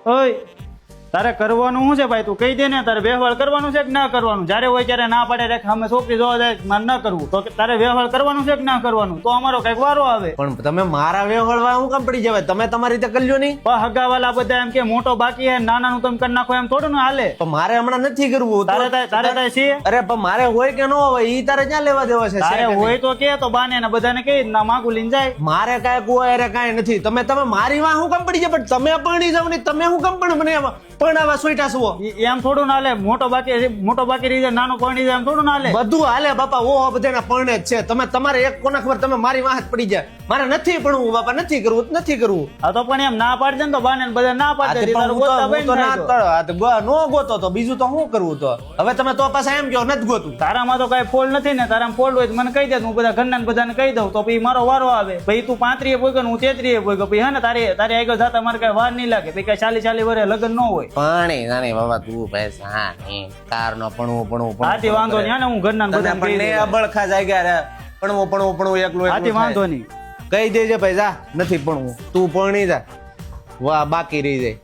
ઓય તારે કરવાનું શું છે ભાઈ? તું કહી દે ને, તારે વ્યવહાર કરવાનું છે કે ના કરવાનું? જ્યારે હોય ત્યારે ના પાડે રે અમે છોકરી જોવા જાય મારે ન કરવું, તો તારે વ્યવહાર કરવાનું છે કે ના કરવાનું? તો અમારો કઈક વારો આવે. પણ તમે મારા વ્યવહારમાં હું કામ પડી જવાય? તમે તમારી રીતે કરી લ્યો નહીં. પણ હગાવાલા બધા એમ કે મોટો બાકી હે, નાનાનું તમે કરી નાખો, એમ થોડું ને હાલે. પણ મારે હમણાં નથી કરવું. તારે છે? અરે પણ મારે હોય કે ન હોય ઈ તારે ક્યાં લેવા દેવા છે? તારે હોય તો કે તો બાને ને બધાને કહી ના માગું લઈને જાય. મારે કાંઈ કોઈ અરે કાંઈ નથી. તમે મારી માં હું કામ પડી જાય? પણ તમે પરણી જાવ ને, તમે હું કામ પણ મને પરણાવા સોઈટા છો? એમ થોડું ના હાલે. મોટો બાકી રહી જાય, નાનો પરણી જાય, એમ થોડું ના હાલે. બધું હાલે બાપા. ઓ બધાના પરણે જ છે. તમારે એક કોના ખબર, તમે મારી વાહ પડી જાય. મારે નથી ભણવું બાપા, નથી કરવું, નથી કરવું. આ તો પણ એમ ના પાડી દે ને તો બાને બધા ના પાડી દે. નો ગોતો તો બીજું તો શું કરવું? તો હવે તમે તો પાછા એમ કહો નથી ગોતું. તારામાં તો કઈ ફોલ્ડ નથી ને. તારામાં ફોલ્ડ હોય તો મને કહી દે, હું બધા ઘરના બધાને કહી દઉં, તો પછી મારો વારો આવે. પછી તું 35 પોઈગો હું 33 પોઈગો, પછી હે ને તારી આગળ જતા મારે કઈ વાર નહીં લાગે. પછી કઈ 40 વર્ષે લગ્ન ન હોય. પાણી નાની બાબા તું પૈસા કાર નો પણ હાથી વાંધો નહીં ને, હું ઘરના બધાને કહી દઉં. બળખા જાય ગયા પણ એકલું હાથી વાંધો નહીં. કહી દેજે ભાઈ જા નથી ભણવું, તું પરણી જા. વાહ બાકી રહી જાય.